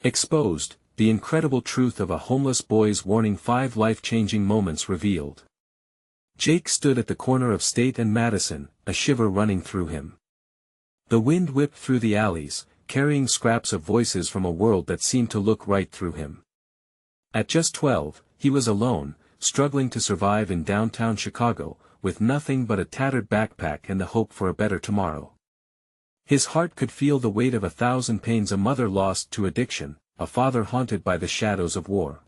Exposed, the incredible truth of a homeless boy's warning: 5 life-changing moments revealed. Jake stood at the corner of State and Madison, a shiver running through him. The wind whipped through the alleys, carrying scraps of voices from a world that seemed to look right through him. At just 12, he was alone, struggling to survive in downtown Chicago, with nothing but a tattered backpack and the hope for a better tomorrow. His heart could feel the weight of 1,000 pains: a mother lost to addiction, a father haunted by the shadows of war.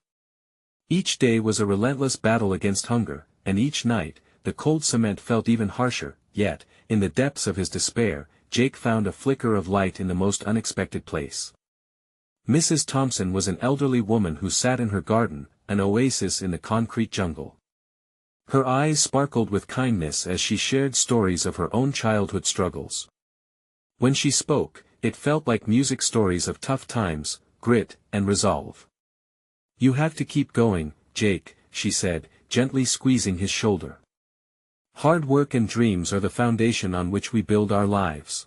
Each day was a relentless battle against hunger, and each night, the cold cement felt even harsher. Yet, in the depths of his despair, Jake found a flicker of light in the most unexpected place. Mrs. Thompson was an elderly woman who sat in her garden, an oasis in the concrete jungle. Her eyes sparkled with kindness as she shared stories of her own childhood struggles. When she spoke, it felt like music: stories of tough times, grit, and resolve. "You have to keep going, Jake," she said, gently squeezing his shoulder. "Hard work and dreams are the foundation on which we build our lives."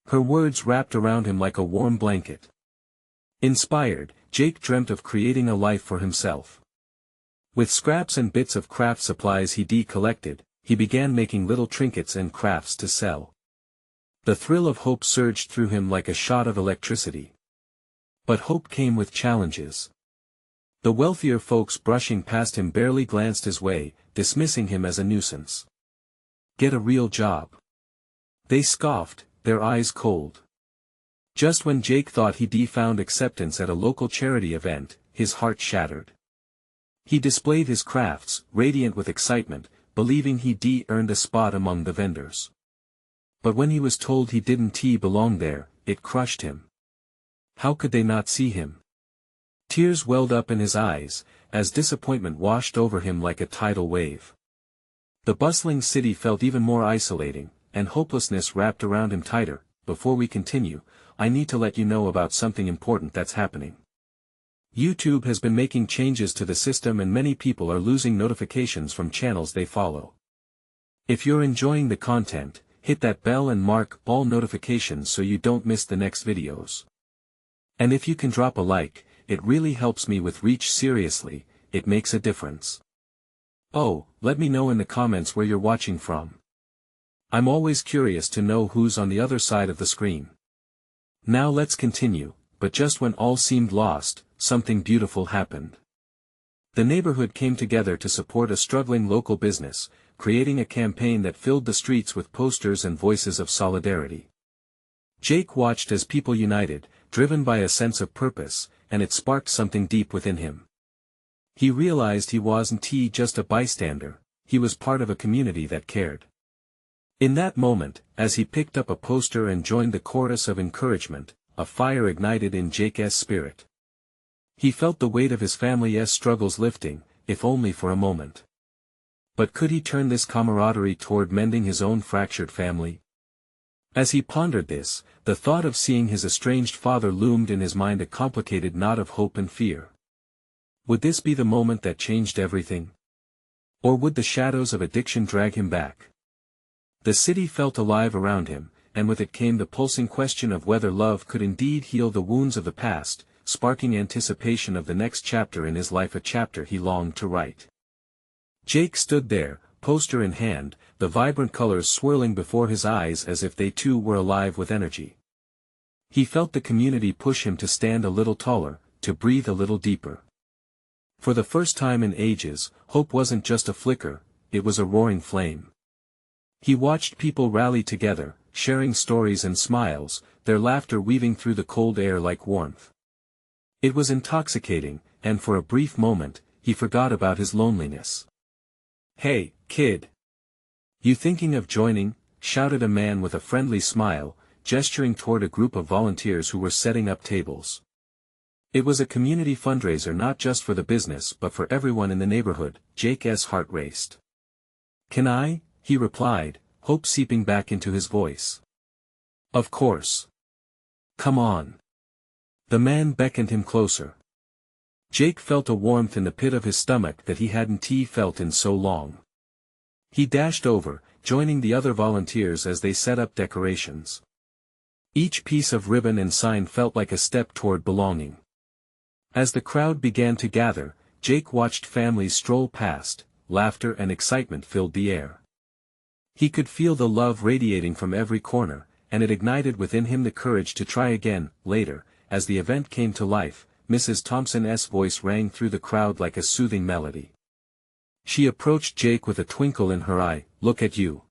Her words wrapped around him like a warm blanket. Inspired, Jake dreamt of creating a life for himself. With scraps and bits of craft supplies he collected, he began making little trinkets and crafts to sell. The thrill of hope surged through him like a shot of electricity. But hope came with challenges. The wealthier folks brushing past him barely glanced his way, dismissing him as a nuisance. "Get a real job," they scoffed, their eyes cold. Just when Jake thought he'd found acceptance at a local charity event, his heart shattered. He displayed his crafts, radiant with excitement, believing he'd earned a spot among the vendors. But when he was told he didn't belong there, it crushed him. How could they not see him? Tears welled up in his eyes, as disappointment washed over him like a tidal wave. The bustling city felt even more isolating, and hopelessness wrapped around him tighter. "Before we continue, I need to let you know about something important that's happening. YouTube has been making changes to the system and many people are losing notifications from channels they follow. If you're enjoying the content, hit that bell and mark all notifications so you don't miss the next videos. And if you can drop a like, it really helps me with reach. Seriously, it makes a difference. Oh, let me know in the comments where you're watching from. I'm always curious to know who's on the other side of the screen. Now let's continue, but just when all seemed lost, something beautiful happened. The neighborhood came together to support a struggling local business, creating a campaign that filled the streets with posters and voices of solidarity. Jake watched as people united, driven by a sense of purpose, and it sparked something deep within him. He realized he wasn't just a bystander, he was part of a community that cared. In that moment, as he picked up a poster and joined the chorus of encouragement, a fire ignited in Jake's spirit. He felt the weight of his family's struggles lifting, if only for a moment. But could he turn this camaraderie toward mending his own fractured family? As he pondered this, the thought of seeing his estranged father loomed in his mind, a complicated knot of hope and fear. Would this be the moment that changed everything? Or would the shadows of addiction drag him back? The city felt alive around him, and with it came the pulsing question of whether love could indeed heal the wounds of the past, sparking anticipation of the next chapter in his life, a chapter he longed to write. Jake stood there, poster in hand, the vibrant colors swirling before his eyes as if they too were alive with energy. He felt the community push him to stand a little taller, to breathe a little deeper. For the first time in ages, hope wasn't just a flicker, it was a roaring flame. He watched people rally together, sharing stories and smiles, their laughter weaving through the cold air like warmth. It was intoxicating, and for a brief moment, he forgot about his loneliness. "Hey, kid! You thinking of joining?" shouted a man with a friendly smile, gesturing toward a group of volunteers who were setting up tables. It was a community fundraiser, not just for the business but for everyone in the neighborhood. Jake's heart raced. "Can I?" he replied, hope seeping back into his voice. "Of course. Come on." The man beckoned him closer. Jake felt a warmth in the pit of his stomach that he hadn't felt in so long. He dashed over, joining the other volunteers as they set up decorations. Each piece of ribbon and sign felt like a step toward belonging. As the crowd began to gather, Jake watched families stroll past, laughter and excitement filled the air. He could feel the love radiating from every corner, and it ignited within him the courage to try again. Later, as the event came to life, Mrs. Thompson's voice rang through the crowd like a soothing melody. She approached Jake with a twinkle in her eye. "Look at you.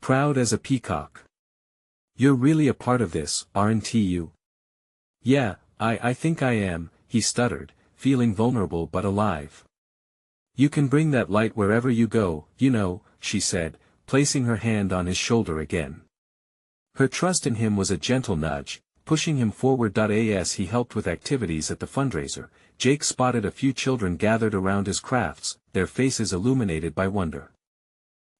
Proud as a peacock. You're really a part of this, aren't you?" "Yeah, I think I am," he stuttered, feeling vulnerable but alive. "You can bring that light wherever you go, you know," she said, placing her hand on his shoulder again. Her trust in him was a gentle nudge, pushing him forward. As he helped with activities at the fundraiser, Jake spotted a few children gathered around his crafts, their faces illuminated by wonder.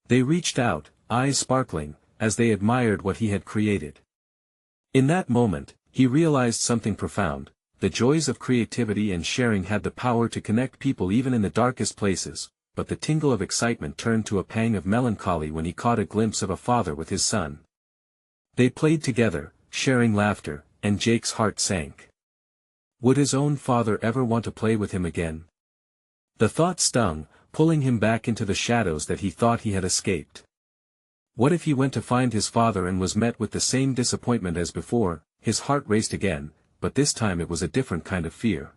They reached out, eyes sparkling, as they admired what he had created. In that moment, he realized something profound: the joys of creativity and sharing had the power to connect people even in the darkest places, but the tingle of excitement turned to a pang of melancholy when he caught a glimpse of a father with his son. They played together, sharing laughter, and Jake's heart sank. Would his own father ever want to play with him again? The thought stung, pulling him back into the shadows that he thought he had escaped. What if he went to find his father and was met with the same disappointment as before? His heart raced again, but this time it was a different kind of fear.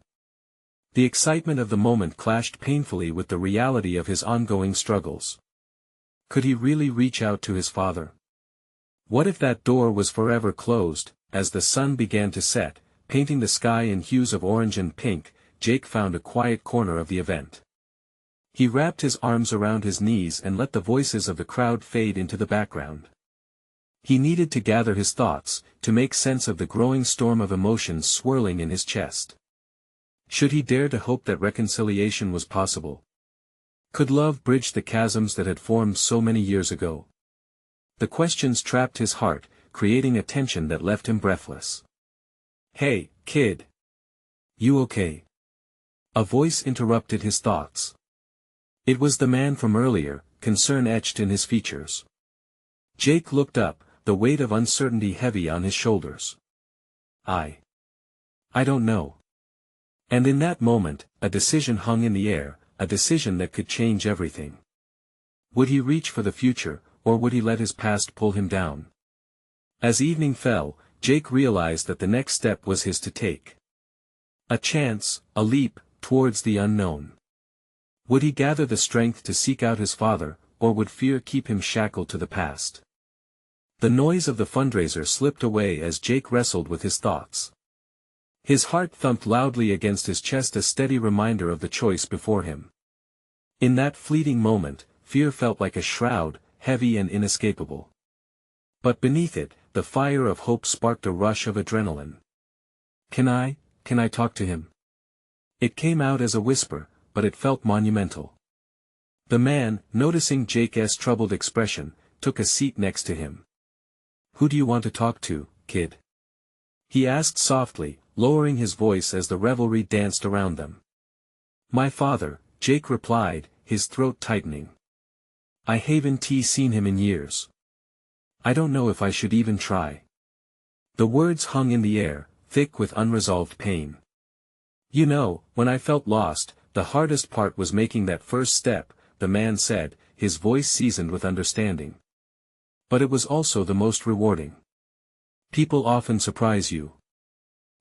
The excitement of the moment clashed painfully with the reality of his ongoing struggles. Could he really reach out to his father? What if that door was forever closed? As the sun began to set, painting the sky in hues of orange and pink, Jake found a quiet corner of the event. He wrapped his arms around his knees and let the voices of the crowd fade into the background. He needed to gather his thoughts, to make sense of the growing storm of emotions swirling in his chest. Should he dare to hope that reconciliation was possible? Could love bridge the chasms that had formed so many years ago? The questions trapped his heart, creating a tension that left him breathless. "Hey, kid. You okay?" A voice interrupted his thoughts. It was the man from earlier, concern etched in his features. Jake looked up, the weight of uncertainty heavy on his shoulders. I don't know." And in that moment, a decision hung in the air, a decision that could change everything. Would he reach for the future, or would he let his past pull him down? As evening fell, Jake realized that the next step was his to take. A chance, a leap, towards the unknown. Would he gather the strength to seek out his father, or would fear keep him shackled to the past? The noise of the fundraiser slipped away as Jake wrestled with his thoughts. His heart thumped loudly against his chest, a steady reminder of the choice before him. In that fleeting moment, fear felt like a shroud, heavy and inescapable. But beneath it, the fire of hope sparked a rush of adrenaline. Can I talk to him?" It came out as a whisper, but it felt monumental. The man, noticing Jake's troubled expression, took a seat next to him. "Who do you want to talk to, kid?" he asked softly, lowering his voice as the revelry danced around them. "My father," Jake replied, his throat tightening. "I haven't seen him in years. I don't know if I should even try." The words hung in the air, thick with unresolved pain. "You know, when I felt lost, the hardest part was making that first step," the man said, his voice seasoned with understanding. "But it was also the most rewarding. People often surprise you."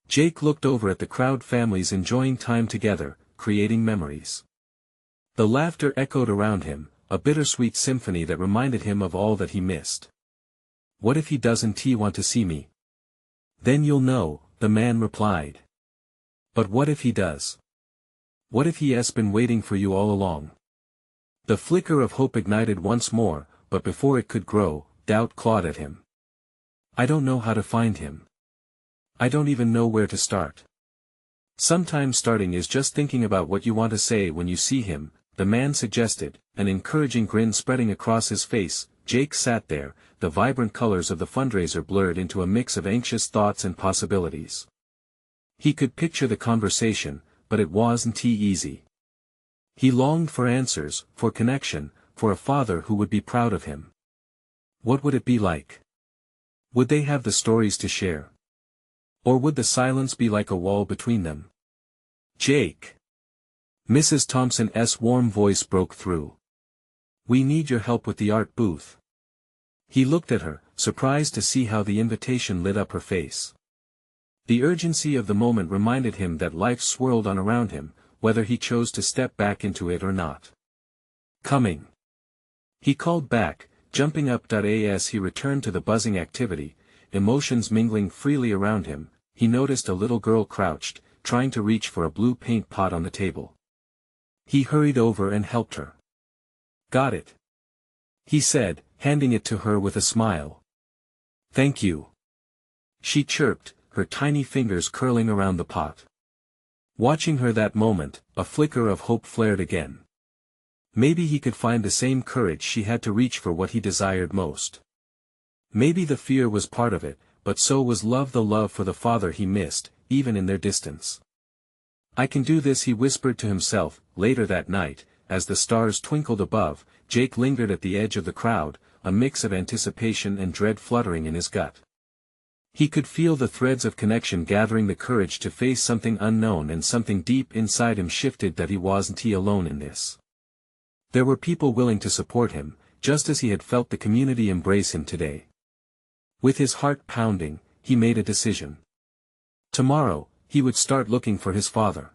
Jake looked over at the crowd, families enjoying time together, creating memories. The laughter echoed around him, a bittersweet symphony that reminded him of all that he missed. "What if he doesn't want to see me?" "Then you'll know," the man replied. "But what if he does? What if he has been waiting for you all along?" The flicker of hope ignited once more, but before it could grow, doubt clawed at him. "I don't know how to find him. I don't even know where to start." "Sometimes starting is just thinking about what you want to say when you see him," the man suggested, an encouraging grin spreading across his face. Jake sat there, the vibrant colors of the fundraiser blurred into a mix of anxious thoughts and possibilities. He could picture the conversation, but it wasn't easy. He longed for answers, for connection, for a father who would be proud of him. What would it be like? Would they have the stories to share? Or would the silence be like a wall between them? Jake! Mrs. Thompson's warm voice broke through. We need your help with the art booth. He looked at her, surprised to see how the invitation lit up her face. The urgency of the moment reminded him that life swirled on around him, whether he chose to step back into it or not. Coming. He called back, jumping up. As he returned to the buzzing activity, emotions mingling freely around him, he noticed a little girl crouched, trying to reach for a blue paint pot on the table. He hurried over and helped her. Got it, he said, handing it to her with a smile. Thank you, she chirped, her tiny fingers curling around the pot. Watching her that moment, a flicker of hope flared again. Maybe he could find the same courage she had to reach for what he desired most. Maybe the fear was part of it, but so was love, the love for the father he missed, even in their distance. I can do this, he whispered to himself. Later that night, as the stars twinkled above, Jake lingered at the edge of the crowd, a mix of anticipation and dread fluttering in his gut. He could feel the threads of connection gathering, the courage to face something unknown, and something deep inside him shifted that he wasn't alone in this. There were people willing to support him, just as he had felt the community embrace him today. With his heart pounding, he made a decision. Tomorrow, he would start looking for his father.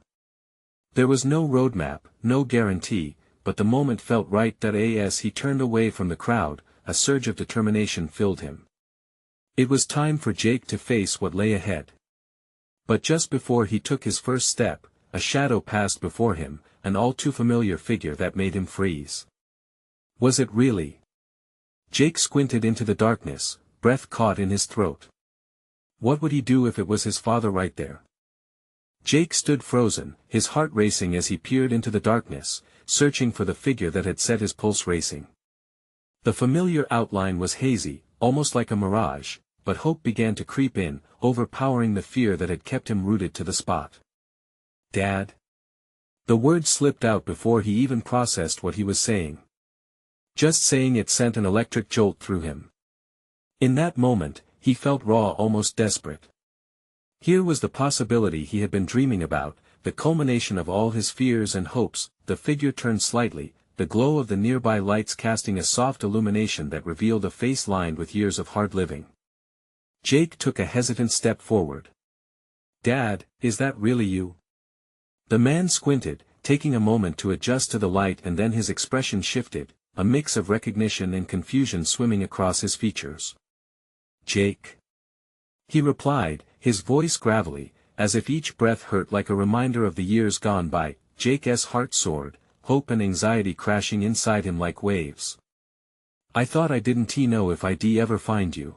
There was no roadmap, no guarantee, but the moment felt right. As he turned away from the crowd, a surge of determination filled him. It was time for Jake to face what lay ahead. But just before he took his first step, a shadow passed before him, an all too familiar figure that made him freeze. Was it really? Jake squinted into the darkness, breath caught in his throat. What would he do if it was his father right there? Jake stood frozen, his heart racing as he peered into the darkness, searching for the figure that had set his pulse racing. The familiar outline was hazy, almost like a mirage, but hope began to creep in, overpowering the fear that had kept him rooted to the spot. Dad? The word slipped out before he even processed what he was saying. Just saying it sent an electric jolt through him. In that moment, he felt raw, almost desperate. Here was the possibility he had been dreaming about, the culmination of all his fears and hopes. The figure turned slightly, the glow of the nearby lights casting a soft illumination that revealed a face lined with years of hard living. Jake took a hesitant step forward. Dad, is that really you? The man squinted, taking a moment to adjust to the light, and then his expression shifted, a mix of recognition and confusion swimming across his features. Jake? He replied, his voice gravelly, as if each breath hurt like a reminder of the years gone by. Jake's heart soared, hope and anxiety crashing inside him like waves. I thought I didn't know if I'd ever find you.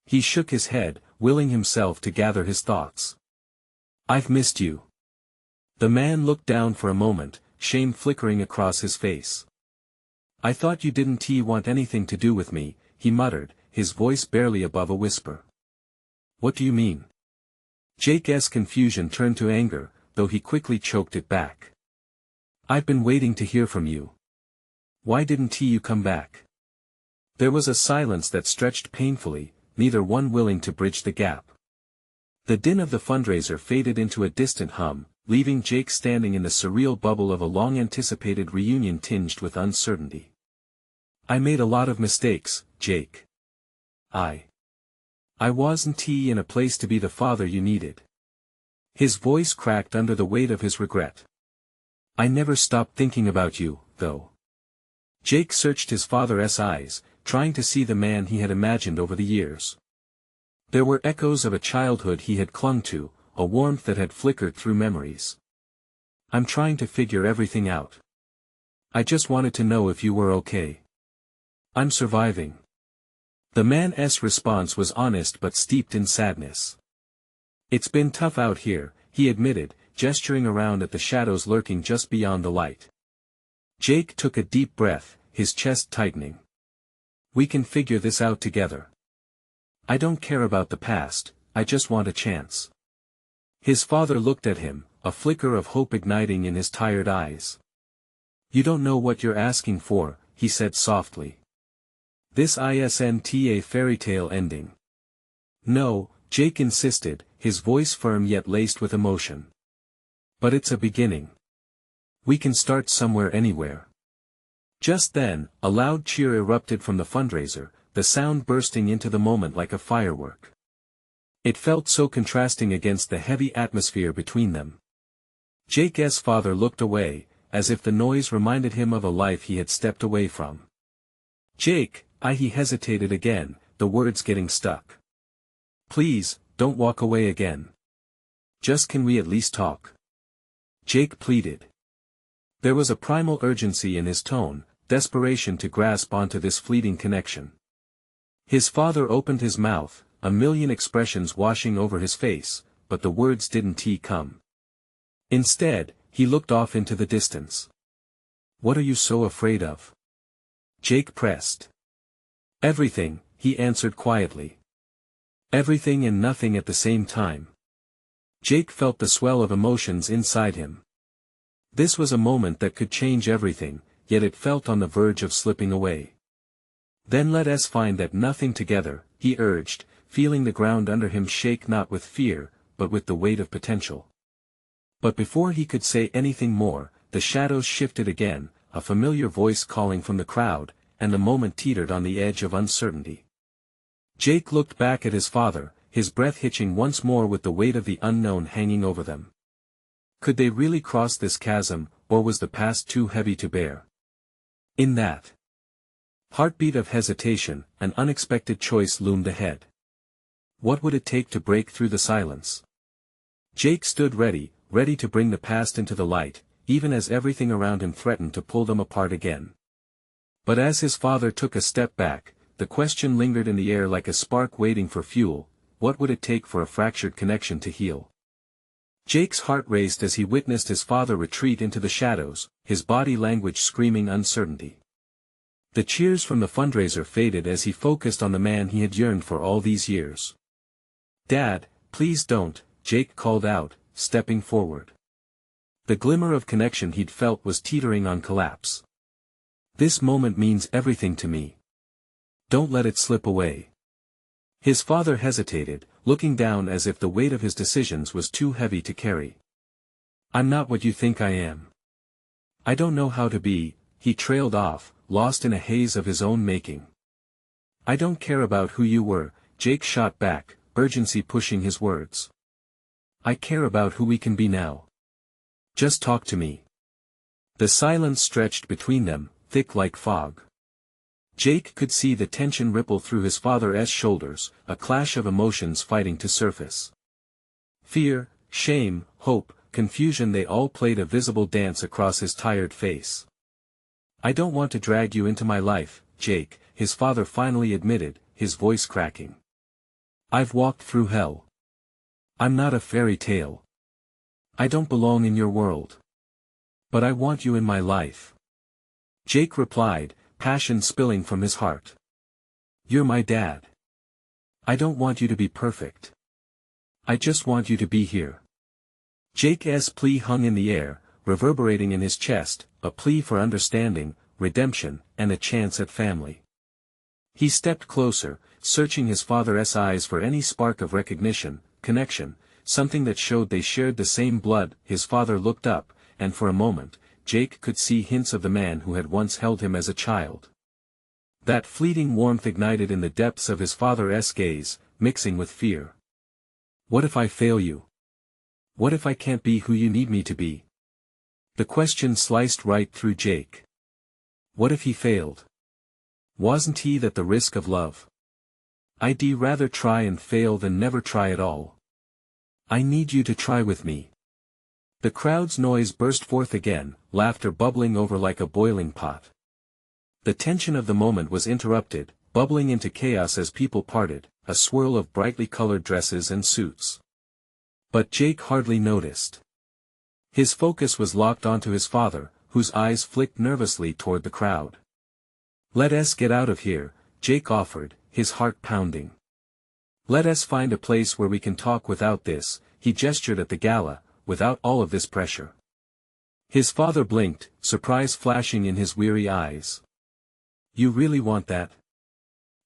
He shook his head, willing himself to gather his thoughts. I've missed you. The man looked down for a moment, shame flickering across his face. I thought you didn't want anything to do with me, he muttered, his voice barely above a whisper. What do you mean? Jake's confusion turned to anger, though he quickly choked it back. I've been waiting to hear from you. Why didn't you come back? There was a silence that stretched painfully, neither one willing to bridge the gap. The din of the fundraiser faded into a distant hum, leaving Jake standing in the surreal bubble of a long-anticipated reunion tinged with uncertainty. I made a lot of mistakes, Jake. I wasn't in a place to be the father you needed. His voice cracked under the weight of his regret. I never stopped thinking about you, though. Jake searched his father's eyes, trying to see the man he had imagined over the years. There were echoes of a childhood he had clung to, a warmth that had flickered through memories. I'm trying to figure everything out. I just wanted to know if you were okay. I'm surviving. The man's response was honest but steeped in sadness. It's been tough out here, he admitted, gesturing around at the shadows lurking just beyond the light. Jake took a deep breath, his chest tightening. We can figure this out together. I don't care about the past, I just want a chance. His father looked at him, a flicker of hope igniting in his tired eyes. You don't know what you're asking for, he said softly. This isn't a fairy tale ending. No, Jake insisted, his voice firm yet laced with emotion. But it's a beginning. We can start somewhere anywhere. Just then, a loud cheer erupted from the fundraiser, the sound bursting into the moment like a firework. It felt so contrasting against the heavy atmosphere between them. Jake's father looked away, as if the noise reminded him of a life he had stepped away from. Jake, he hesitated again, the words getting stuck. Please, don't walk away again. Just can we at least talk? Jake pleaded. There was a primal urgency in his tone, desperation to grasp onto this fleeting connection. His father opened his mouth, a million expressions washing over his face, but the words didn't come. Instead, he looked off into the distance. What are you so afraid of? Jake pressed. Everything, he answered quietly. Everything and nothing at the same time. Jake felt the swell of emotions inside him. This was a moment that could change everything, yet it felt on the verge of slipping away. Then let us find that nothing together, he urged, feeling the ground under him shake not with fear, but with the weight of potential. But before he could say anything more, the shadows shifted again, a familiar voice calling from the crowd, and the moment teetered on the edge of uncertainty. Jake looked back at his father, his breath hitching once more with the weight of the unknown hanging over them. Could they really cross this chasm, or was the past too heavy to bear? In that heartbeat of hesitation, an unexpected choice loomed ahead. What would it take to break through the silence? Jake stood ready to bring the past into the light, even as everything around him threatened to pull them apart again. But as his father took a step back, the question lingered in the air like a spark waiting for fuel: what would it take for a fractured connection to heal? Jake's heart raced as he witnessed his father retreat into the shadows, his body language screaming uncertainty. The cheers from the fundraiser faded as he focused on the man he had yearned for all these years. Dad, please don't, Jake called out, stepping forward. The glimmer of connection he'd felt was teetering on collapse. This moment means everything to me. Don't let it slip away. His father hesitated, looking down as if the weight of his decisions was too heavy to carry. I'm not what you think I am. I don't know how to be, he trailed off, lost in a haze of his own making. I don't care about who you were, Jake shot back, urgency pushing his words. I care about who we can be now. Just talk to me. The silence stretched between them, thick like fog. Jake could see the tension ripple through his father's shoulders, a clash of emotions fighting to surface. Fear, shame, hope, confusion, they all played a visible dance across his tired face. I don't want to drag you into my life, Jake, his father finally admitted, his voice cracking. I've walked through hell. I'm not a fairy tale. I don't belong in your world. But I want you in my life. Jake replied, passion spilling from his heart. You're my dad. I don't want you to be perfect. I just want you to be here. Jake's plea hung in the air, reverberating in his chest, a plea for understanding, redemption, and a chance at family. He stepped closer, searching his father's eyes for any spark of recognition, connection, something that showed they shared the same blood. His father looked up, and for a moment, Jake could see hints of the man who had once held him as a child. That fleeting warmth ignited in the depths of his father's gaze, mixing with fear. What if I fail you? What if I can't be who you need me to be? The question sliced right through Jake. What if he failed? Wasn't he that the risk of love? I'd rather try and fail than never try at all. I need you to try with me. The crowd's noise burst forth again, laughter bubbling over like a boiling pot. The tension of the moment was interrupted, bubbling into chaos as people parted, a swirl of brightly colored dresses and suits. But Jake hardly noticed. His focus was locked onto his father, whose eyes flicked nervously toward the crowd. Let us get out of here, Jake offered, his heart pounding. Let us find a place where we can talk without this, he gestured at the gala, without all of this pressure. His father blinked, surprise flashing in his weary eyes. You really want that?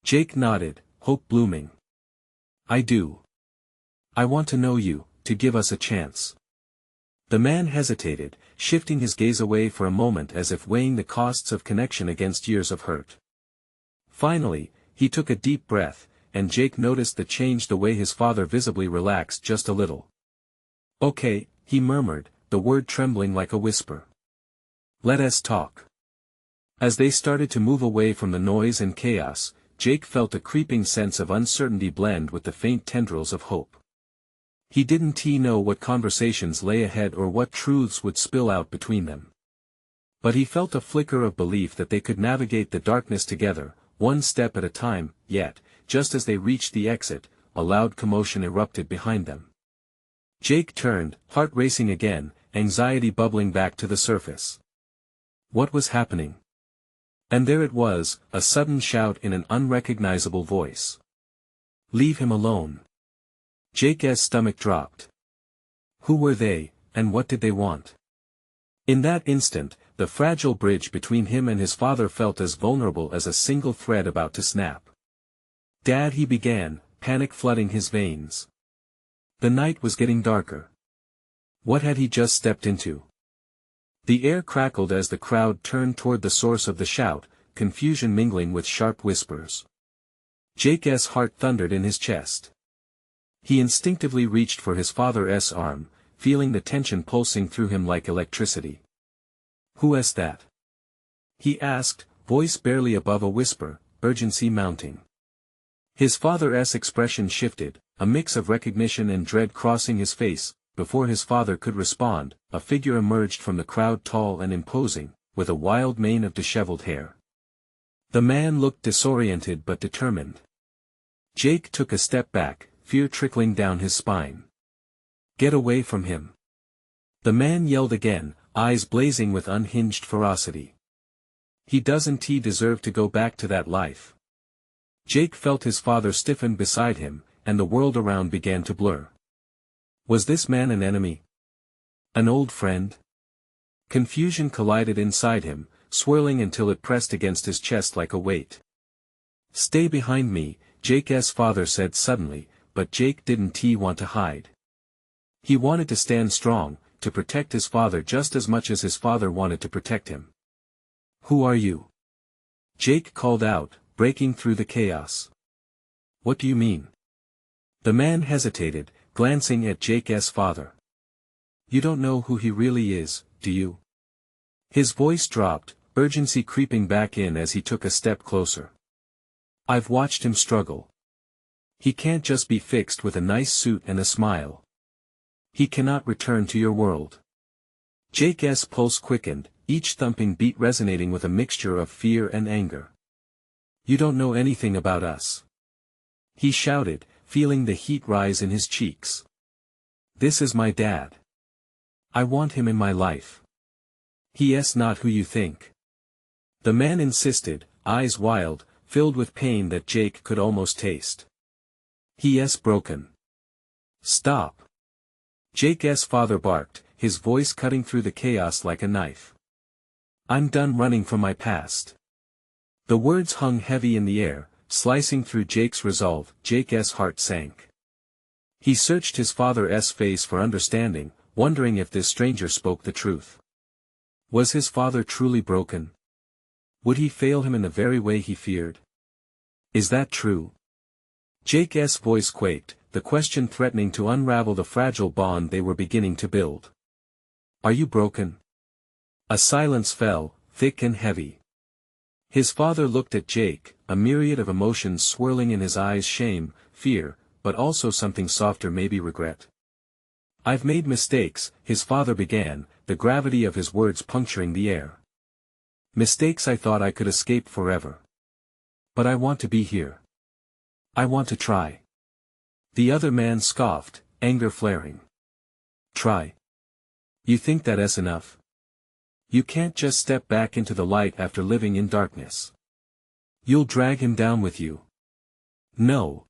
Jake nodded, hope blooming. I do. I want to know you, to give us a chance. The man hesitated, shifting his gaze away for a moment as if weighing the costs of connection against years of hurt. Finally, he took a deep breath, and Jake noticed the change the way his father visibly relaxed just a little. Okay, he murmured, the word trembling like a whisper. Let us talk. As they started to move away from the noise and chaos, Jake felt a creeping sense of uncertainty blend with the faint tendrils of hope. He didn't know what conversations lay ahead or what truths would spill out between them. But he felt a flicker of belief that they could navigate the darkness together, one step at a time. Yet, just as they reached the exit, a loud commotion erupted behind them. Jake turned, heart racing again, anxiety bubbling back to the surface. What was happening? And there it was, a sudden shout in an unrecognizable voice. Leave him alone. Jake's stomach dropped. Who were they, and what did they want? In that instant, the fragile bridge between him and his father felt as vulnerable as a single thread about to snap. Dad, he began, panic flooding his veins. The night was getting darker. What had he just stepped into? The air crackled as the crowd turned toward the source of the shout, confusion mingling with sharp whispers. Jake's heart thundered in his chest. He instinctively reached for his father's arm, feeling the tension pulsing through him like electricity. Who is that? He asked, voice barely above a whisper, urgency mounting. His father's expression shifted, a mix of recognition and dread crossing his face. Before his father could respond, a figure emerged from the crowd, tall and imposing, with a wild mane of disheveled hair. The man looked disoriented but determined. Jake took a step back, fear trickling down his spine. Get away from him. The man yelled again, eyes blazing with unhinged ferocity. He doesn't deserve to go back to that life. Jake felt his father stiffen beside him, and the world around began to blur. Was this man an enemy? An old friend? Confusion collided inside him, swirling until it pressed against his chest like a weight. Stay behind me, Jake's father said suddenly, but Jake didn't want to hide. He wanted to stand strong, to protect his father just as much as his father wanted to protect him. Who are you? Jake called out, breaking through the chaos. What do you mean? The man hesitated, glancing at Jake's father. You don't know who he really is, do you? His voice dropped, urgency creeping back in as he took a step closer. I've watched him struggle. He can't just be fixed with a nice suit and a smile. He cannot return to your world. Jake's pulse quickened, each thumping beat resonating with a mixture of fear and anger. You don't know anything about us. He shouted, feeling the heat rise in his cheeks. This is my dad. I want him in my life. He is not who you think. The man insisted, eyes wild, filled with pain that Jake could almost taste. He is broken. Stop. Jake's father barked, his voice cutting through the chaos like a knife. I'm done running from my past. The words hung heavy in the air, slicing through Jake's resolve. Jake's heart sank. He searched his father's face for understanding, wondering if this stranger spoke the truth. Was his father truly broken? Would he fail him in the very way he feared? Is that true? Jake's voice quaked, the question threatening to unravel the fragile bond they were beginning to build. Are you broken? A silence fell, thick and heavy. His father looked at Jake, a myriad of emotions swirling in his eyes: shame, fear, but also something softer, maybe regret. I've made mistakes, his father began, the gravity of his words puncturing the air. Mistakes I thought I could escape forever. But I want to be here. I want to try. The other man scoffed, anger flaring. Try. You think that is enough? You can't just step back into the light after living in darkness. You'll drag him down with you. No.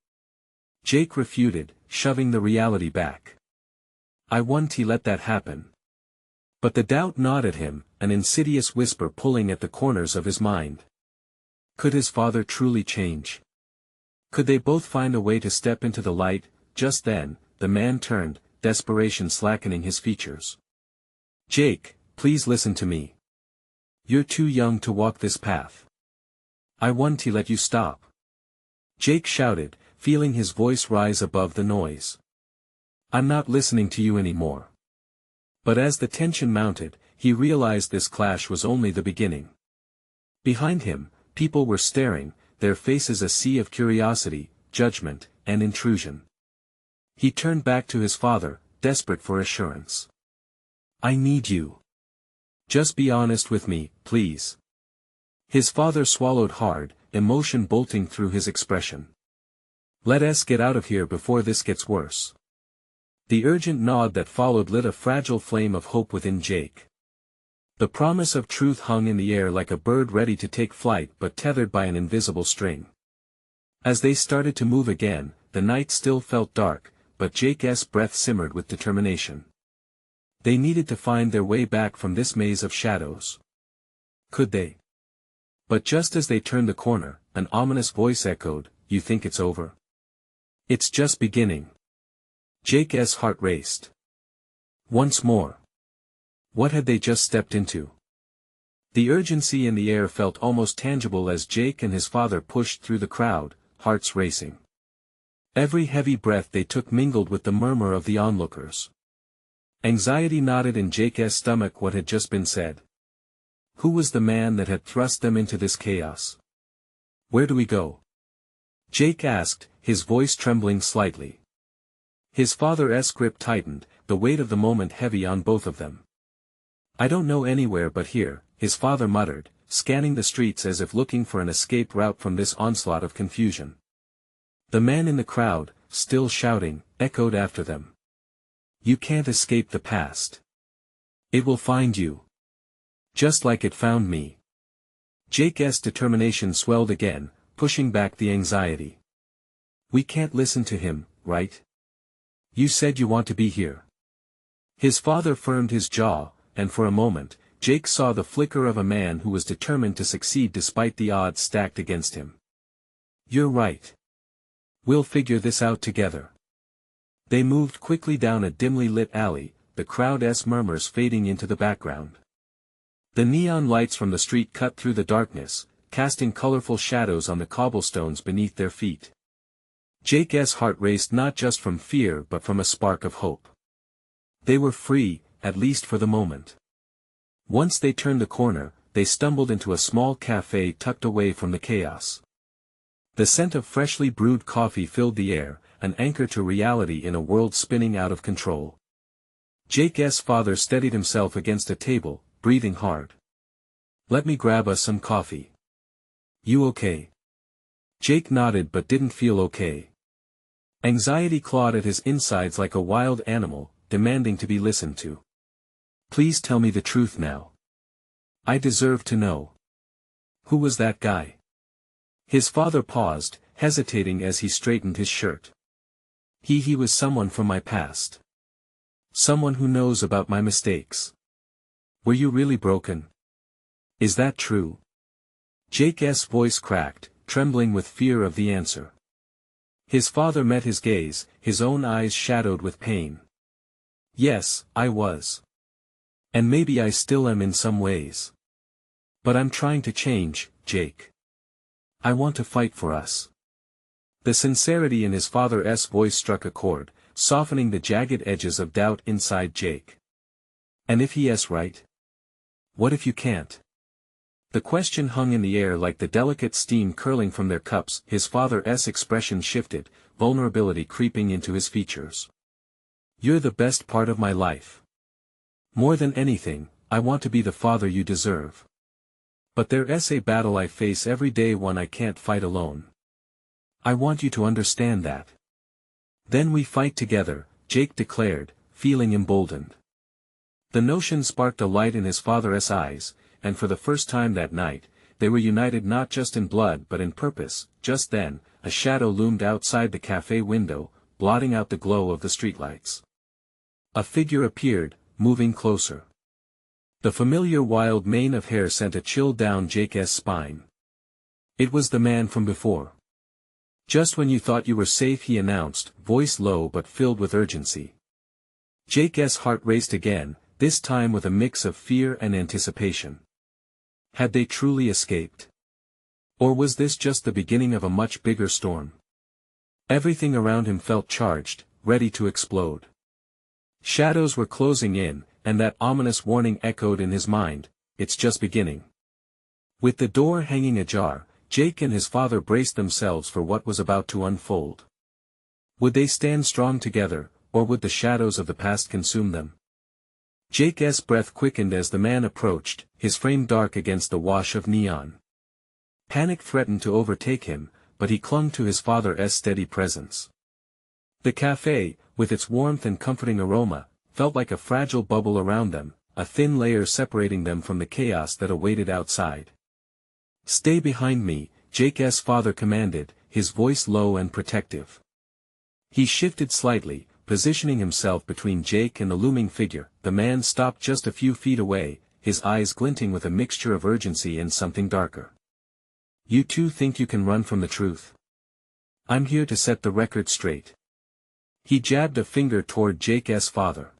Jake refuted, shoving the reality back. I won't let that happen. But the doubt gnawed at him, an insidious whisper pulling at the corners of his mind. Could his father truly change? Could they both find a way to step into the light? Just then, the man turned, desperation slackening his features. "Jake, please listen to me. You're too young to walk this path. I want to let you stop." Jake shouted, feeling his voice rise above the noise. "I'm not listening to you anymore." But as the tension mounted, he realized this clash was only the beginning. Behind him, people were staring, their faces a sea of curiosity, judgment, and intrusion. He turned back to his father, desperate for assurance. "I need you. Just be honest with me, please." His father swallowed hard, emotion bolting through his expression. "Let us get out of here before this gets worse." The urgent nod that followed lit a fragile flame of hope within Jake. The promise of truth hung in the air like a bird ready to take flight but tethered by an invisible string. As they started to move again, the night still felt dark, but Jake's breath simmered with determination. They needed to find their way back from this maze of shadows. Could they? But just as they turned the corner, an ominous voice echoed, "You think it's over? It's just beginning." Jake's heart raced. Once more. What had they just stepped into? The urgency in the air felt almost tangible as Jake and his father pushed through the crowd, hearts racing. Every heavy breath they took mingled with the murmur of the onlookers. Anxiety knotted in Jake's stomach what had just been said. Who was the man that had thrust them into this chaos? "Where do we go?" Jake asked, his voice trembling slightly. His father's grip tightened, the weight of the moment heavy on both of them. "I don't know anywhere but here," his father muttered, scanning the streets as if looking for an escape route from this onslaught of confusion. The man in the crowd, still shouting, echoed after them. "You can't escape the past. It will find you. Just like it found me." Jake's determination swelled again, pushing back the anxiety. "We can't listen to him, right? You said you want to be here." His father firmed his jaw, and for a moment, Jake saw the flicker of a man who was determined to succeed despite the odds stacked against him. "You're right. We'll figure this out together." They moved quickly down a dimly lit alley, the crowd's murmurs fading into the background. The neon lights from the street cut through the darkness, casting colorful shadows on the cobblestones beneath their feet. Jake's heart raced not just from fear but from a spark of hope. They were free, at least for the moment. Once they turned the corner, they stumbled into a small cafe tucked away from the chaos. The scent of freshly brewed coffee filled the air, an anchor to reality in a world spinning out of control. Jake's father steadied himself against a table, breathing hard. "Let me grab us some coffee." "You okay?" Jake nodded but didn't feel okay. Anxiety clawed at his insides like a wild animal, demanding to be listened to. "Please tell me the truth now. I deserve to know. Who was that guy?" His father paused, hesitating as he straightened his shirt. He was someone from my past. Someone who knows about my mistakes." "Were you really broken? Is that true?" Jake's voice cracked, trembling with fear of the answer. His father met his gaze, his own eyes shadowed with pain. "Yes, I was. And maybe I still am in some ways. But I'm trying to change, Jake. I want to fight for us." The sincerity in his father's voice struck a chord, softening the jagged edges of doubt inside Jake. "And if he's right? What if you can't?" The question hung in the air like the delicate steam curling from their cups. His father's expression shifted, vulnerability creeping into his features. "You're the best part of my life. More than anything, I want to be the father you deserve. But there's a battle I face every day, one I can't fight alone. I want you to understand that." "Then we fight together," Jake declared, feeling emboldened. The notion sparked a light in his father's eyes, and for the first time that night, they were united not just in blood but in purpose. Just then, a shadow loomed outside the cafe window, blotting out the glow of the streetlights. A figure appeared, moving closer. The familiar wild mane of hair sent a chill down Jake's spine. It was the man from before. Just when you thought you were safe, he announced, voice low but filled with urgency. Jake's heart raced again, this time with a mix of fear and anticipation. Had they truly escaped? Or was this just the beginning of a much bigger storm? Everything around him felt charged, ready to explode. Shadows were closing in, and that ominous warning echoed in his mind, it's just beginning. With the door hanging ajar, Jake and his father braced themselves for what was about to unfold. Would they stand strong together, or would the shadows of the past consume them? Jake's breath quickened as the man approached, his frame dark against the wash of neon. Panic threatened to overtake him, but he clung to his father's steady presence. The cafe, with its warmth and comforting aroma, felt like a fragile bubble around them, a thin layer separating them from the chaos that awaited outside. "Stay behind me," Jake's father commanded, his voice low and protective. He shifted slightly, positioning himself between Jake and the looming figure. The man stopped just a few feet away, his eyes glinting with a mixture of urgency and something darker. "You two think you can run from the truth? I'm here to set the record straight." He jabbed a finger toward Jake's father.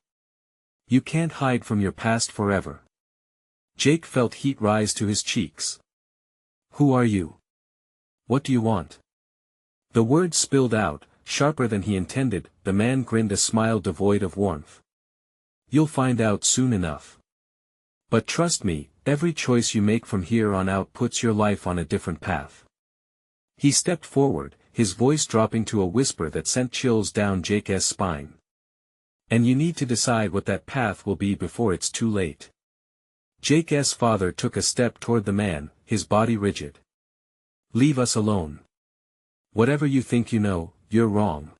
"You can't hide from your past forever." Jake felt heat rise to his cheeks. "Who are you? What do you want?" The words spilled out, sharper than he intended. The man grinned a smile devoid of warmth. "You'll find out soon enough. But trust me, every choice you make from here on out puts your life on a different path." He stepped forward, his voice dropping to a whisper that sent chills down Jake's spine. "And you need to decide what that path will be before it's too late." Jake's father took a step toward the man, his body rigid. "Leave us alone. Whatever you think you know, you're wrong."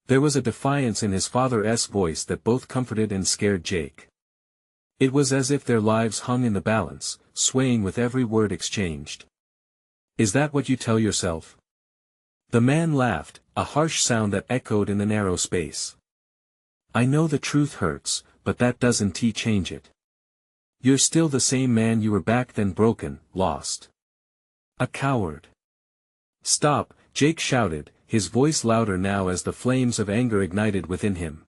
There was a defiance in his father's voice that both comforted and scared Jake. It was as if their lives hung in the balance, swaying with every word exchanged. "Is that what you tell yourself?" The man laughed, a harsh sound that echoed in the narrow space. "I know the truth hurts, but that doesn't change it. You're still the same man you were back then, broken, lost. A coward." "Stop," Jake shouted, his voice louder now as the flames of anger ignited within him.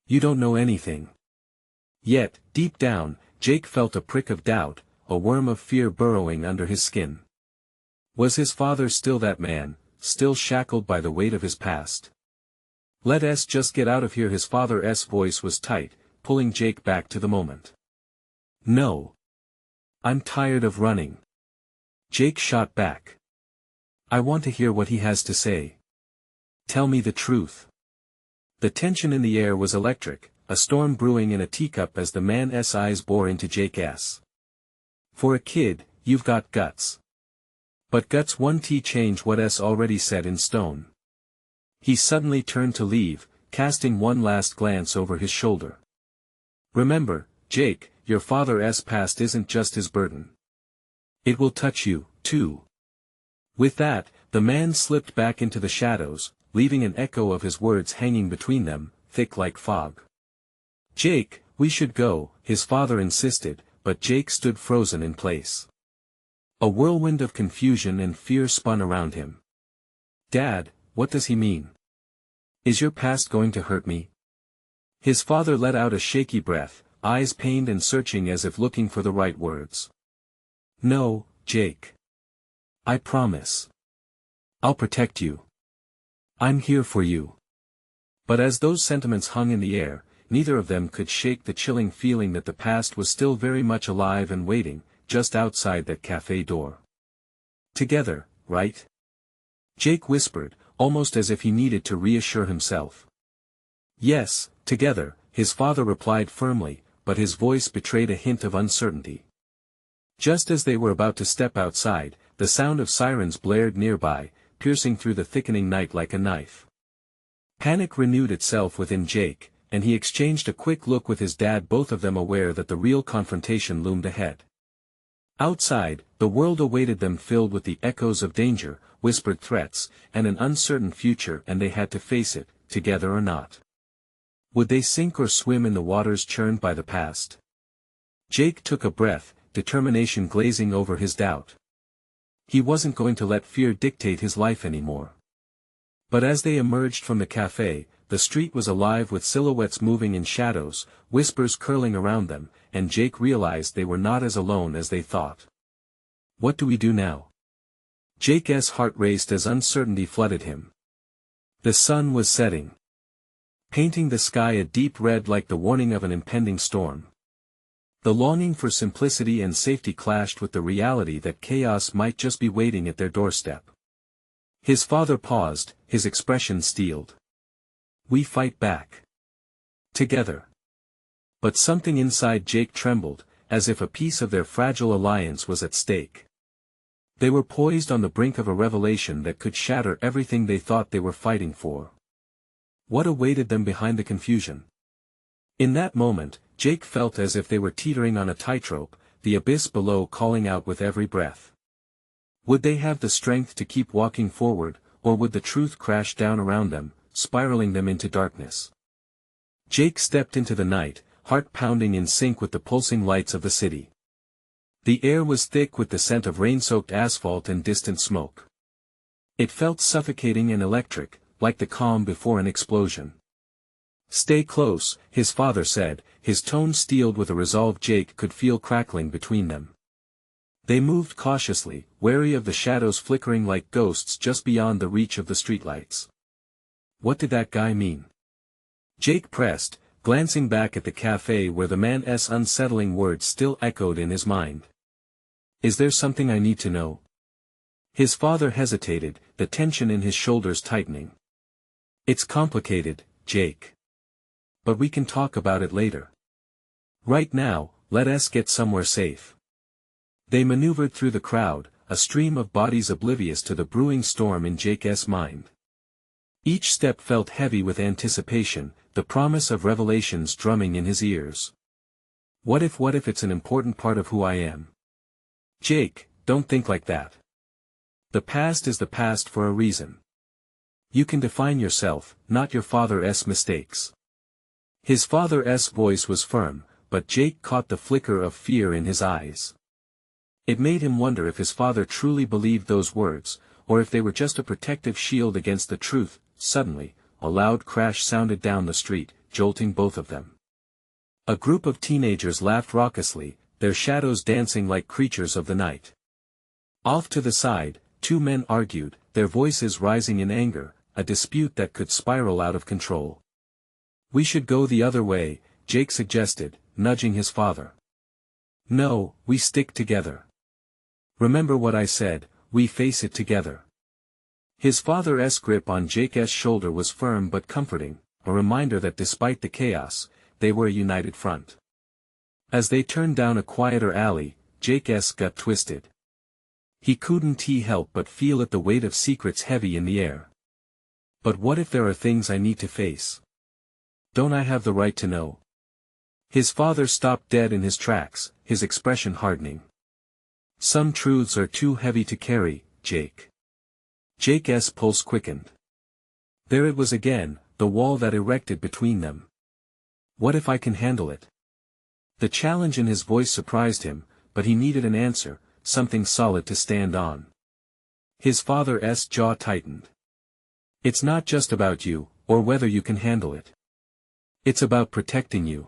"You don't know anything." Yet, deep down, Jake felt a prick of doubt, a worm of fear burrowing under his skin. Was his father still that man, still shackled by the weight of his past? "Let us just get out of here." His father's voice was tight, pulling Jake back to the moment. "No. I'm tired of running." Jake shot back. "I want to hear what he has to say. Tell me the truth." The tension in the air was electric, a storm brewing in a teacup as the man's eyes bore into Jake's. "For a kid, you've got guts. But guts won't change what's already set in stone." He suddenly turned to leave, casting one last glance over his shoulder. "Remember, Jake, your father's past isn't just his burden. It will touch you, too." With that, the man slipped back into the shadows, leaving an echo of his words hanging between them, thick like fog. "Jake, we should go," his father insisted, but Jake stood frozen in place. A whirlwind of confusion and fear spun around him. "Dad, what does he mean? Is your past going to hurt me?" His father let out a shaky breath, eyes pained and searching as if looking for the right words. "No, Jake. I promise. I'll protect you. I'm here for you." But as those sentiments hung in the air, neither of them could shake the chilling feeling that the past was still very much alive and waiting, just outside that cafe door. "Together, right?" Jake whispered, almost as if he needed to reassure himself. "Yes, together," his father replied firmly, but his voice betrayed a hint of uncertainty. Just as they were about to step outside, the sound of sirens blared nearby, piercing through the thickening night like a knife. Panic renewed itself within Jake, and he exchanged a quick look with his dad, both of them aware that the real confrontation loomed ahead. Outside, the world awaited them, filled with the echoes of danger, whispered threats, and an uncertain future, and they had to face it, together or not. Would they sink or swim in the waters churned by the past? Jake took a breath, determination glazing over his doubt. He wasn't going to let fear dictate his life anymore. But as they emerged from the cafe, the street was alive with silhouettes moving in shadows, whispers curling around them, and Jake realized they were not as alone as they thought. What do we do now? Jake's heart raced as uncertainty flooded him. The sun was setting, painting the sky a deep red like the warning of an impending storm. The longing for simplicity and safety clashed with the reality that chaos might just be waiting at their doorstep. His father paused, his expression steeled. We fight back. Together. But something inside Jake trembled, as if a piece of their fragile alliance was at stake. They were poised on the brink of a revelation that could shatter everything they thought they were fighting for. What awaited them behind the confusion? In that moment, Jake felt as if they were teetering on a tightrope, the abyss below calling out with every breath. Would they have the strength to keep walking forward, or would the truth crash down around them, spiraling them into darkness? Jake stepped into the night, heart pounding in sync with the pulsing lights of the city. The air was thick with the scent of rain-soaked asphalt and distant smoke. It felt suffocating and electric, like the calm before an explosion. Stay close, his father said, his tone steeled with a resolve Jake could feel crackling between them. They moved cautiously, wary of the shadows flickering like ghosts just beyond the reach of the streetlights. What did that guy mean? Jake pressed, glancing back at the cafe where the man's unsettling words still echoed in his mind. Is there something I need to know? His father hesitated, the tension in his shoulders tightening. It's complicated, Jake. But we can talk about it later. Right now, let us get somewhere safe. They maneuvered through the crowd, a stream of bodies oblivious to the brewing storm in Jake's mind. Each step felt heavy with anticipation, the promise of revelations drumming in his ears. What if it's an important part of who I am? Jake, don't think like that. The past is the past for a reason. You can define yourself, not your father's mistakes. His father's voice was firm, but Jake caught the flicker of fear in his eyes. It made him wonder if his father truly believed those words, or if they were just a protective shield against the truth. Suddenly, a loud crash sounded down the street, jolting both of them. A group of teenagers laughed raucously, their shadows dancing like creatures of the night. Off to the side, two men argued, their voices rising in anger, a dispute that could spiral out of control. We should go the other way, Jake suggested, nudging his father. No, we stick together. Remember what I said, we face it together. His father's grip on Jake's shoulder was firm but comforting, a reminder that despite the chaos, they were a united front. As they turned down a quieter alley, Jake's gut twisted. He couldn't help but feel the weight of secrets heavy in the air. But what if there are things I need to face? Don't I have the right to know? His father stopped dead in his tracks, his expression hardening. Some truths are too heavy to carry, Jake. Jake's pulse quickened. There it was again, the wall that erected between them. What if I can handle it? The challenge in his voice surprised him, but he needed an answer, something solid to stand on. His father's jaw tightened. It's not just about you, or whether you can handle it. It's about protecting you.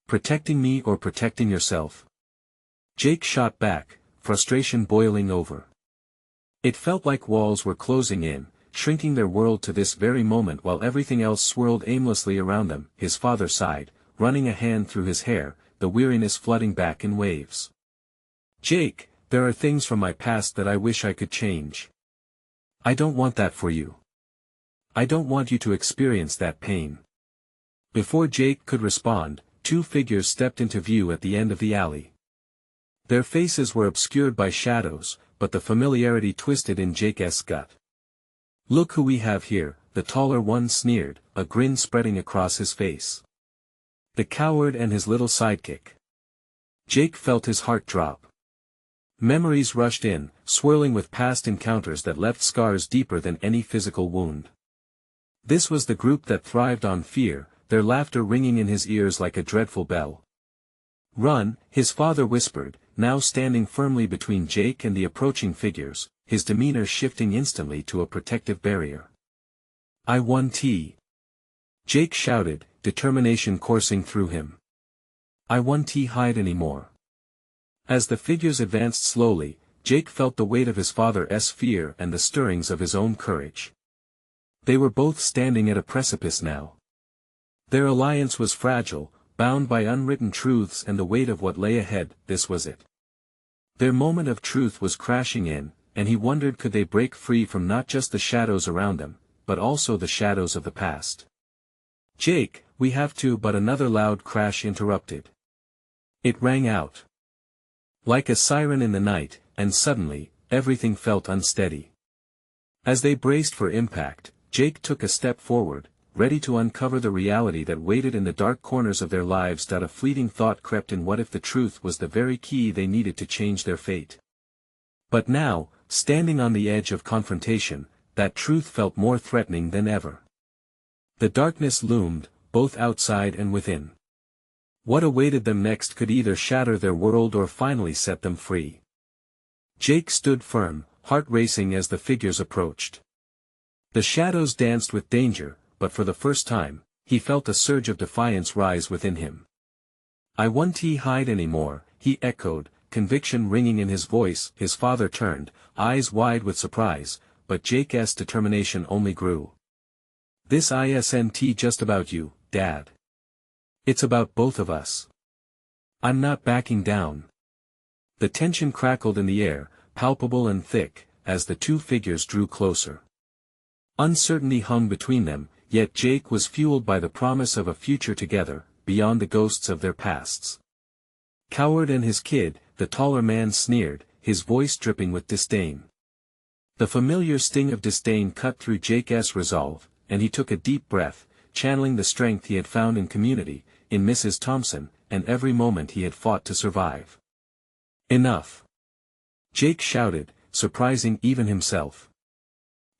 Protecting me or protecting yourself? Jake shot back, frustration boiling over. It felt like walls were closing in, shrinking their world to this very moment while everything else swirled aimlessly around them. His father sighed, running a hand through his hair, the weariness flooding back in waves. Jake, there are things from my past that I wish I could change. I don't want that for you. I don't want you to experience that pain. Before Jake could respond, two figures stepped into view at the end of the alley. Their faces were obscured by shadows, but the familiarity twisted in Jake's gut. Look who we have here, the taller one sneered, a grin spreading across his face. The coward and his little sidekick. Jake felt his heart drop. Memories rushed in, swirling with past encounters that left scars deeper than any physical wound. This was the group that thrived on fear, their laughter ringing in his ears like a dreadful bell. Run, his father whispered, now standing firmly between Jake and the approaching figures, his demeanor shifting instantly to a protective barrier. I want. Jake shouted, determination coursing through him. I want hide anymore. As the figures advanced slowly, Jake felt the weight of his father's fear and the stirrings of his own courage. They were both standing at a precipice now. Their alliance was fragile, bound by unwritten truths and the weight of what lay ahead. This was it. Their moment of truth was crashing in, and he wondered could they break free from not just the shadows around them, but also the shadows of the past. Jake, we have to, but another loud crash interrupted. It rang out like a siren in the night, and suddenly, everything felt unsteady. As they braced for impact, Jake took a step forward, ready to uncover the reality that waited in the dark corners of their lives. A fleeting thought crept in: what if the truth was the very key they needed to change their fate? But now, standing on the edge of confrontation, that truth felt more threatening than ever. The darkness loomed, both outside and within. What awaited them next could either shatter their world or finally set them free. Jake stood firm, heart racing as the figures approached. The shadows danced with danger, but for the first time, he felt a surge of defiance rise within him. I won't hide anymore, he echoed, conviction ringing in his voice. His father turned, eyes wide with surprise, but Jake's determination only grew. This isn't just about you, Dad. It's about both of us. I'm not backing down. The tension crackled in the air, palpable and thick, as the two figures drew closer. Uncertainty hung between them, yet Jake was fueled by the promise of a future together, beyond the ghosts of their pasts. Coward and his kid, the taller man sneered, his voice dripping with disdain. The familiar sting of disdain cut through Jake's resolve, and he took a deep breath, channeling the strength he had found in community, in Mrs. Thompson, and every moment he had fought to survive. Enough! Jake shouted, surprising even himself.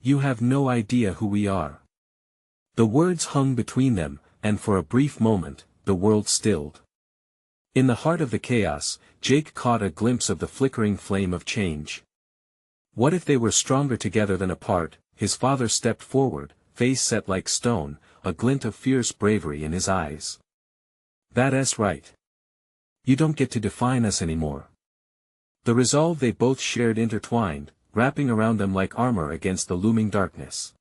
You have no idea who we are. The words hung between them, and for a brief moment, the world stilled. In the heart of the chaos, Jake caught a glimpse of the flickering flame of change. What if they were stronger together than apart? His father stepped forward, face set like stone, a glint of fierce bravery in his eyes. That's right. You don't get to define us anymore. The resolve they both shared intertwined, wrapping around them like armor against the looming darkness.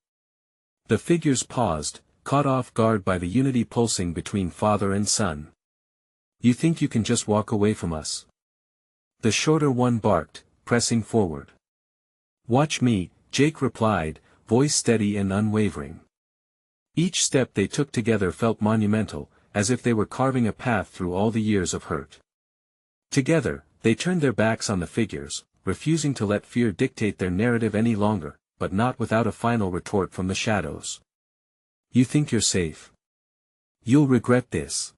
The figures paused, caught off guard by the unity pulsing between father and son. You think you can just walk away from us? The shorter one barked, pressing forward. Watch me, Jake replied, voice steady and unwavering. Each step they took together felt monumental, as if they were carving a path through all the years of hurt. Together, they turned their backs on the figures, refusing to let fear dictate their narrative any longer, but not without a final retort from the shadows. You think you're safe? You'll regret this.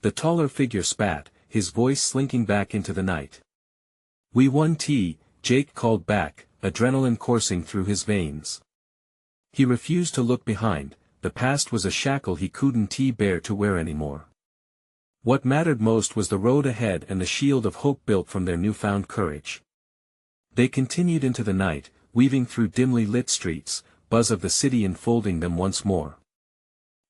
The taller figure spat, his voice slinking back into the night. We won. Jake called back, adrenaline coursing through his veins. He refused to look behind. The past was a shackle he couldn't bear to wear anymore. What mattered most was the road ahead and the shield of hope built from their newfound courage. They continued into the night, weaving through dimly lit streets, buzz of the city enfolding them once more.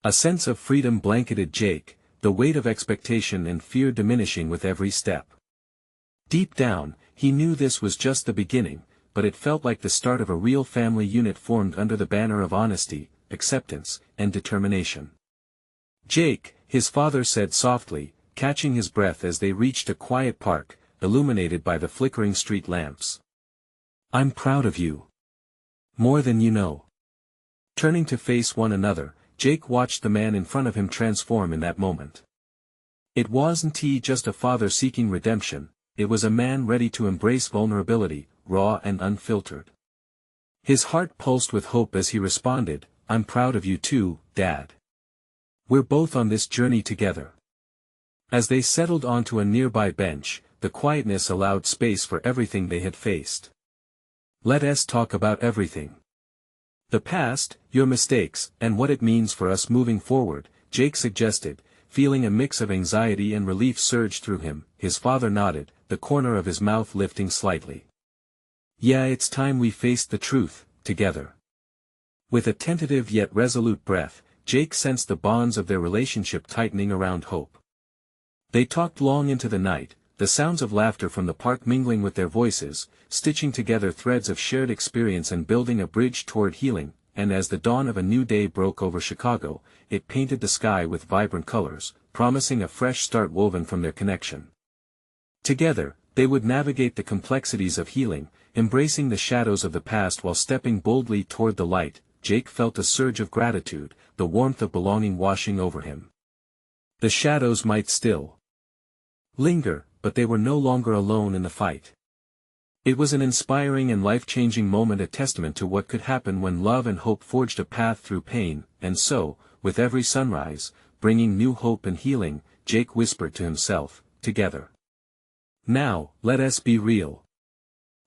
A sense of freedom blanketed Jake, the weight of expectation and fear diminishing with every step. Deep down, he knew this was just the beginning, but it felt like the start of a real family unit formed under the banner of honesty, acceptance, and determination. Jake, his father said softly, catching his breath as they reached a quiet park, illuminated by the flickering street lamps. I'm proud of you. More than you know. Turning to face one another, Jake watched the man in front of him transform in that moment. It wasn't just a father seeking redemption, it was a man ready to embrace vulnerability, raw and unfiltered. His heart pulsed with hope as he responded, I'm proud of you too, Dad. We're both on this journey together. As they settled onto a nearby bench, the quietness allowed space for everything they had faced. Let's talk about everything. The past, your mistakes, and what it means for us moving forward, Jake suggested, feeling a mix of anxiety and relief surge through him. His father nodded, the corner of his mouth lifting slightly. Yeah, it's time we faced the truth, together. With a tentative yet resolute breath, Jake sensed the bonds of their relationship tightening around Hope. They talked long into the night, the sounds of laughter from the park mingling with their voices, stitching together threads of shared experience and building a bridge toward healing, and as the dawn of a new day broke over Chicago, it painted the sky with vibrant colors, promising a fresh start woven from their connection. Together, they would navigate the complexities of healing, embracing the shadows of the past while stepping boldly toward the light. Jake felt a surge of gratitude, the warmth of belonging washing over him. The shadows might still linger, but they were no longer alone in the fight. It was an inspiring and life-changing moment, a testament to what could happen when love and hope forged a path through pain, and so, with every sunrise, bringing new hope and healing, Jake whispered to himself, together. Now, let us be real.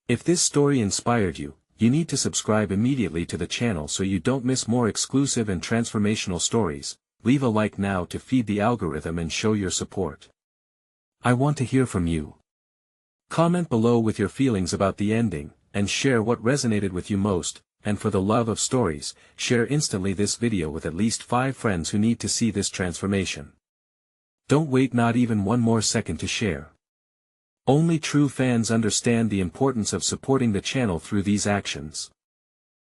If this story inspired you, you need to subscribe immediately to the channel so you don't miss more exclusive and transformational stories. Leave a like now to feed the algorithm and show your support. I want to hear from you. Comment below with your feelings about the ending, and share what resonated with you most, and for the love of stories, share instantly this video with at least 5 friends who need to see this transformation. Don't wait not even one more second to share. Only true fans understand the importance of supporting the channel through these actions.